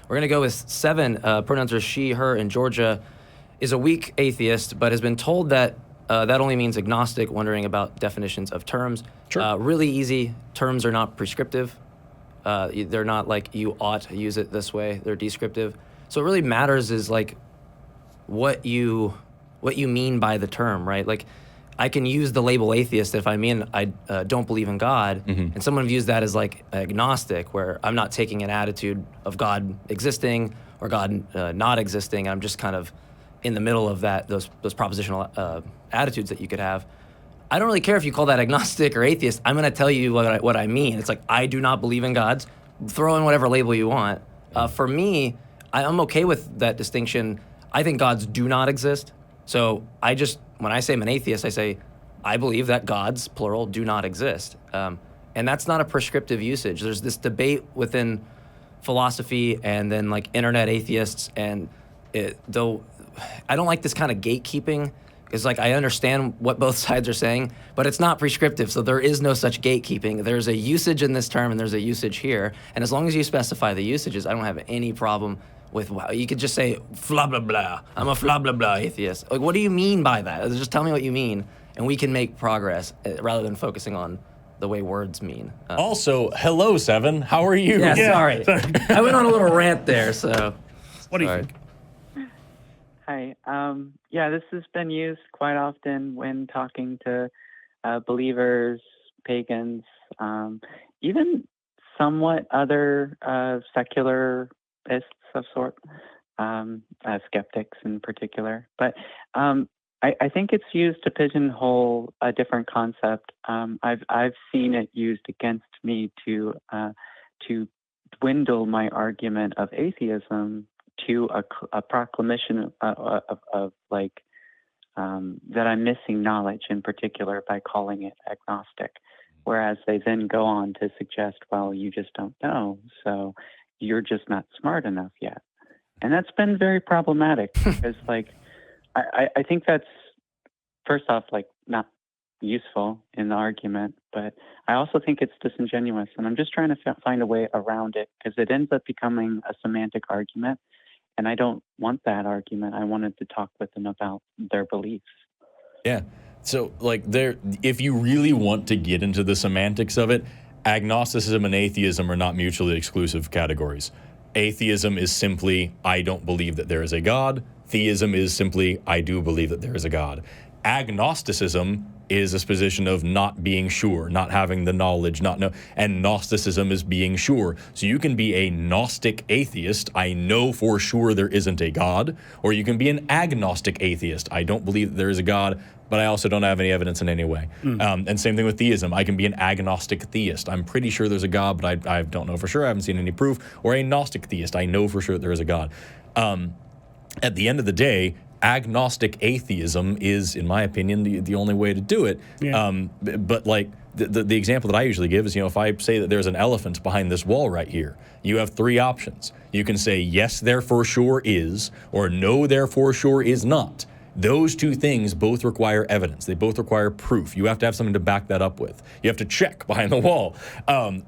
We're going to go with 7. Pronouns are she, her, and Georgia is a weak atheist, but has been told that that only means agnostic, wondering about definitions of terms. Sure. Really easy. Terms are not prescriptive. They're not like you ought to use it this way. They're descriptive. So what really matters is like what you mean by the term, right? Like I can use the label atheist if I mean I don't believe in God, and someone views that as like agnostic, where I'm not taking an attitude of God existing or God not existing. I'm just kind of in the middle of that, those propositional attitudes that you could have. I don't really care if you call that agnostic or atheist. I'm going to tell you what I mean. It's like, I do not believe in gods. Throw in whatever label you want. For me, I'm okay with that distinction. I think gods do not exist. So when I say I'm an atheist, I say, I believe that gods, plural, do not exist. And that's not a prescriptive usage. There's this debate within philosophy and then like internet atheists, and though I don't like this kind of gatekeeping. It's like I understand what both sides are saying, but it's not prescriptive, so there is no such gatekeeping. There's a usage in this term, and there's a usage here. And as long as you specify the usages, I don't have any problem with, you could just say, blah, blah, blah. I'm a blah, blah, blah atheist. Like, what do you mean by that? Just tell me what you mean, and we can make progress rather than focusing on the way words mean. Also, hello, 7. How are you? Yeah, sorry. I went on a little rant there, so. What do you think? Hi. Yeah, this has been used quite often when talking to believers, pagans, even somewhat other secularists of sort, skeptics in particular. But I think it's used to pigeonhole a different concept. I've seen it used against me to dwindle my argument of atheism to a proclamation of like that I'm missing knowledge in particular by calling it agnostic, whereas they then go on to suggest, well, you just don't know, so you're just not smart enough yet. And that's been very problematic because like I think that's first off like not useful in the argument, but I also think it's disingenuous, and I'm just trying to find a way around it because it ends up becoming a semantic argument. And I don't want that argument. I wanted to talk with them about their beliefs. Yeah. So, like, if you really want to get into the semantics of it, agnosticism and atheism are not mutually exclusive categories. Atheism is simply, I don't believe that there is a God. Theism is simply, I do believe that there is a God. Agnosticism is this position of not being sure, not having the knowledge, and Gnosticism is being sure. So you can be a Gnostic atheist, I know for sure there isn't a God, or you can be an agnostic atheist, I don't believe that there is a God, but I also don't have any evidence in any way. And same thing with theism, I can be an agnostic theist, I'm pretty sure there's a God, but I don't know for sure, I haven't seen any proof, or a Gnostic theist, I know for sure that there is a God. At the end of the day, agnostic atheism is, in my opinion, the only way to do it. Yeah. But like the example that I usually give is, if I say that there's an elephant behind this wall right here, you have 3 options. You can say yes, therefore sure is, or no, therefore sure is not. Those 2 things both require evidence. They both require proof. You have to have something to back that up with. You have to check behind the wall.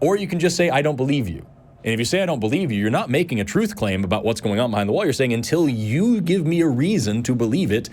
Or you can just say, I don't believe you. And if you say I don't believe you, you're not making a truth claim about what's going on behind the wall. You're saying until you give me a reason to believe it,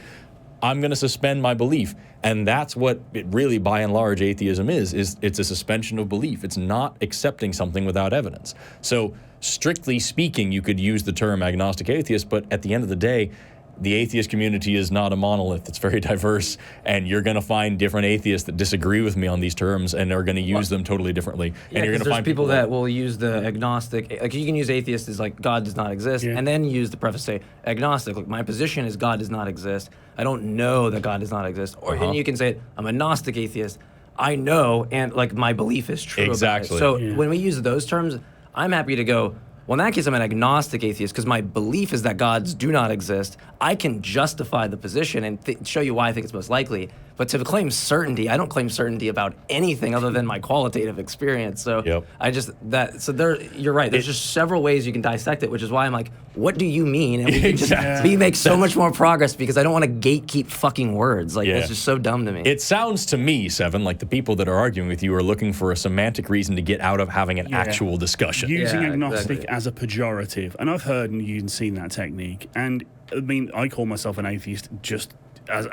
I'm going to suspend my belief. And that's what it really, by and large, atheism is it's a suspension of belief. It's not accepting something without evidence. So strictly speaking, you could use the term agnostic atheist, but at the end of the day, the atheist community is not a monolith. It's very diverse, and you're going to find different atheists that disagree with me on these terms and are going to use them totally differently. Yeah, and you're going to find people that will use the agnostic, like you can use atheist as like God does not exist, and then use the preface say agnostic, like my position is God does not exist. I don't know that God does not exist. Or then you can say I'm a Gnostic atheist. I know, and like my belief is true. Exactly. So when we use those terms, I'm happy to go, well, in that case, I'm an agnostic atheist because my belief is that gods do not exist. I can justify the position and show you why I think it's most likely. But to claim certainty, I don't claim certainty about anything other than my qualitative experience. So you're right. There's just several ways you can dissect it, which is why I'm like, what do you mean? And we can just make so much more progress because I don't want to gatekeep fucking words. Like, it's just so dumb to me. It sounds to me, Seven, like the people that are arguing with you are looking for a semantic reason to get out of having an actual discussion. Using agnostic as a pejorative. And I've heard and you've seen that technique. And I mean, I call myself an atheist just as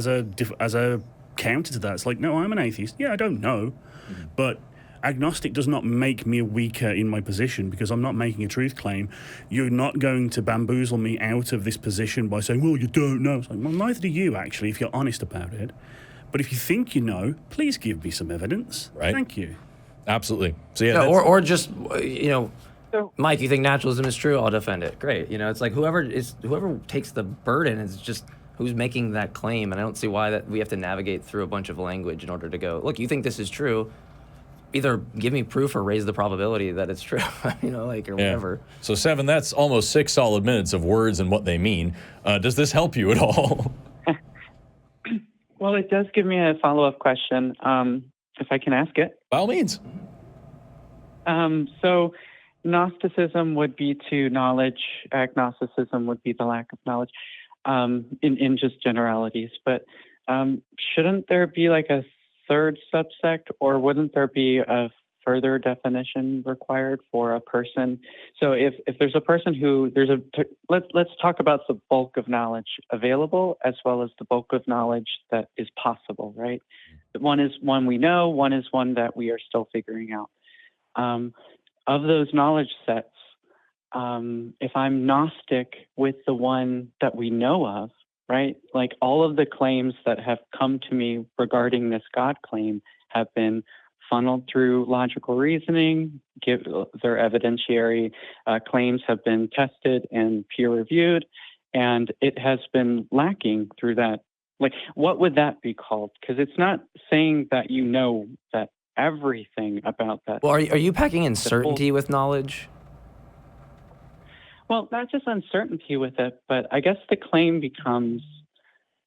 a counter to that. It's like, no, I'm an atheist. Yeah, I don't know. But agnostic does not make me weaker in my position because I'm not making a truth claim. You're not going to bamboozle me out of this position by saying, well, you don't know. It's like, well, neither do you, actually, if you're honest about it. But if you think you know, please give me some evidence. Right. Thank you. Absolutely. So or just, Mike, you think naturalism is true? I'll defend it. Great. It's like whoever takes the burden is just who's making that claim, and I don't see why that we have to navigate through a bunch of language in order to go, look, you think this is true, either give me proof or raise the probability that it's true, or whatever. So, Seven, that's almost 6 solid minutes of words and what they mean. Does this help you at all? Well, it does give me a follow-up question, if I can ask it. By all means. So Gnosticism would be to knowledge, agnosticism would be the lack of knowledge, in just generalities. But shouldn't there be like a third subsect, or wouldn't there be a further definition required for a person? So if there's a person who let's talk about the bulk of knowledge available as well as the bulk of knowledge that is possible, right? One is one we know, one is one that we are still figuring out. Of those knowledge sets, if I'm Gnostic with the one that we know of, right? Like all of the claims that have come to me regarding this God claim have been funneled through logical reasoning, their evidentiary claims have been tested and peer reviewed, and it has been lacking through that. Like, what would that be called? Because it's not saying that you know that everything about that. Well, are you packing in certainty with knowledge? Well, not just uncertainty with it, but I guess the claim becomes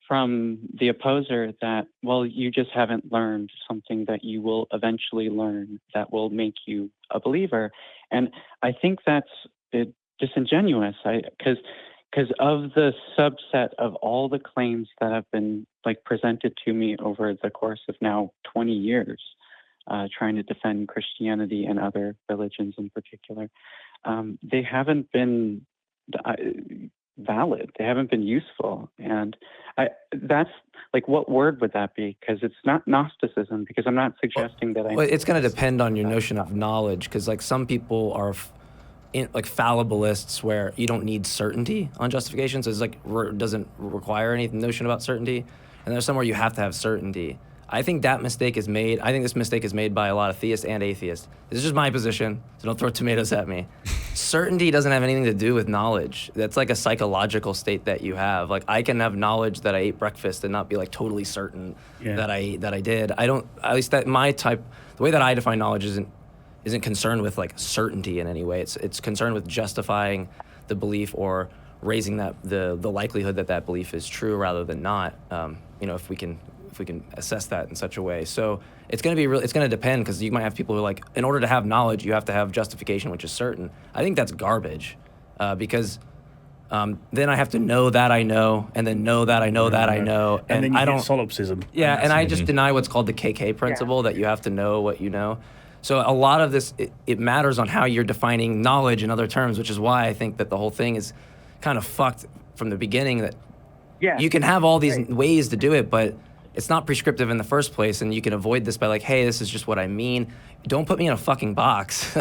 from the opposer that, well, you just haven't learned something that you will eventually learn that will make you a believer. And I think that's disingenuous, because of the subset of all the claims that have been presented to me over the course of now 20 years, trying to defend Christianity and other religions in particular, they haven't been valid. They haven't been useful. And that's what word would that be? Because it's not Gnosticism, because I'm not suggesting that Well, it's going to depend on your notion of knowledge, because some people are fallibilists where you don't need certainty on justification, so it's doesn't require any notion about certainty. And there's somewhere you have to have certainty. I think that mistake is made. I think this mistake is made by a lot of theists and atheists. This is just my position, so don't throw tomatoes at me. Certainty doesn't have anything to do with knowledge. That's like a psychological state that you have. I can have knowledge that I ate breakfast and not be totally certain that I did. I don't. At least that my type. The way that I define knowledge isn't concerned with certainty in any way. It's concerned with justifying the belief or raising the likelihood that belief is true rather than not. If we can assess that in such a way. So it's going to depend, because you might have people who are in order to have knowledge, you have to have justification, which is certain. I think that's garbage, because then I have to know that I know, and then know that I know that I know. And then you get solipsism. Yeah, and I just deny what's called the KK principle, that you have to know what you know. So a lot of this, it matters on how you're defining knowledge in other terms, which is why I think that the whole thing is kind of fucked from the beginning, that you can have all these ways to do it, but it's not prescriptive in the first place, and you can avoid this by hey, this is just what I mean. Don't put me in a fucking box.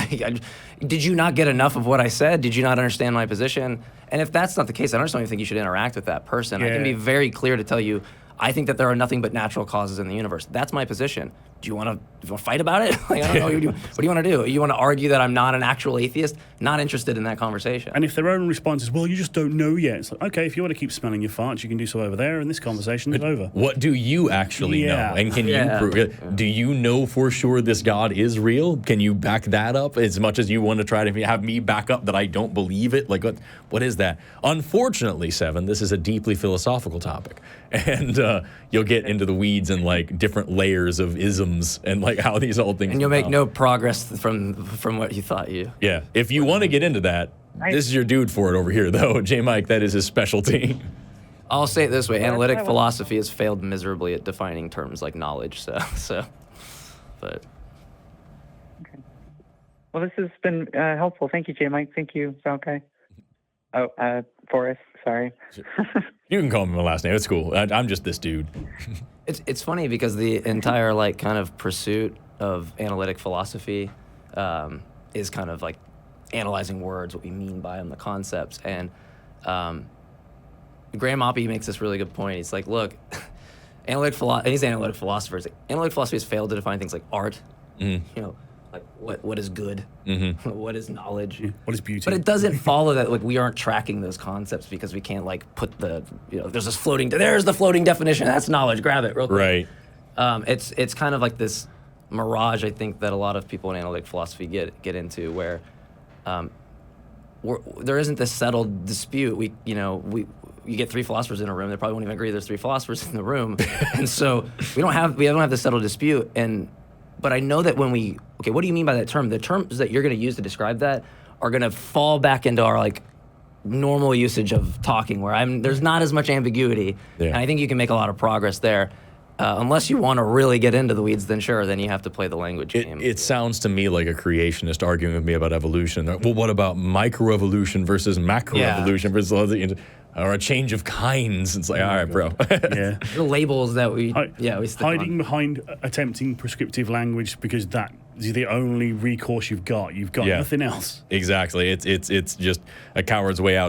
Did you not get enough of what I said? Did you not understand my position? And if that's not the case, I just don't even think you should interact with that person. I can be very clear to tell you, I think that there are nothing but natural causes in the universe. That's my position. do you want to fight about it? Like, I don't know. What do you want to do? You want to argue that I'm not an actual atheist? Not interested in that conversation. And if their own response is, well, you just don't know yet. It's like, okay, if you want to keep smelling your farts, you can do so over there, and this conversation is over. What do you actually know? And can you prove it? Do you know for sure this God is real? Can you back that up as much as you want to try to have me back up that I don't believe it? Like, what is that? Unfortunately, Seven, this is a deeply philosophical topic. And you'll get into the weeds and like different layers of isms and like how these old things. And you'll make no progress from what you thought you. Yeah. If you want to get into that, this is your dude for it over here, though. Jmike, that is his specialty. I'll say it this way: analytic philosophy has failed miserably at defining terms like knowledge. But. Okay. Well, this has been helpful. Thank you, Jmike. Thank you, Valkai. Oh, Forrest. Sorry. You can call me my last name. It's cool. I'm just this dude. It's funny because the entire like kind of pursuit of analytic philosophy is kind of like analyzing words, what we mean by them, the concepts. And Graham Oppie makes this really good point. He's like, look, analytic philosophers. Analytic philosophy has failed to define things like art. You know, like what is good, what is knowledge, what is beauty. But it doesn't follow that like we aren't tracking those concepts because we can't like put there's the floating definition. That's knowledge. Grab it real quick. Right. It's kind of like this mirage, I think, that a lot of people in analytic philosophy get into, where there isn't this settled dispute. You get three philosophers in a room, they probably won't even agree there's three philosophers in the room, and so we don't have this settled dispute. But I know that when what do you mean by that term? The terms that you're going to use to describe that are going to fall back into our like normal usage of talking, where there's not as much ambiguity, and I think you can make a lot of progress there. Unless you want to really get into the weeds, then sure, then you have to play the language game. It sounds to me like a creationist arguing with me about evolution. Well, what about microevolution versus macroevolution versus other, or a change of kinds? It's like, all right, bro. Yeah. The labels that we stick hiding on. behind attempting prescriptive language because that is the only recourse you've got. You've got nothing else. Exactly. It's just a coward's way out.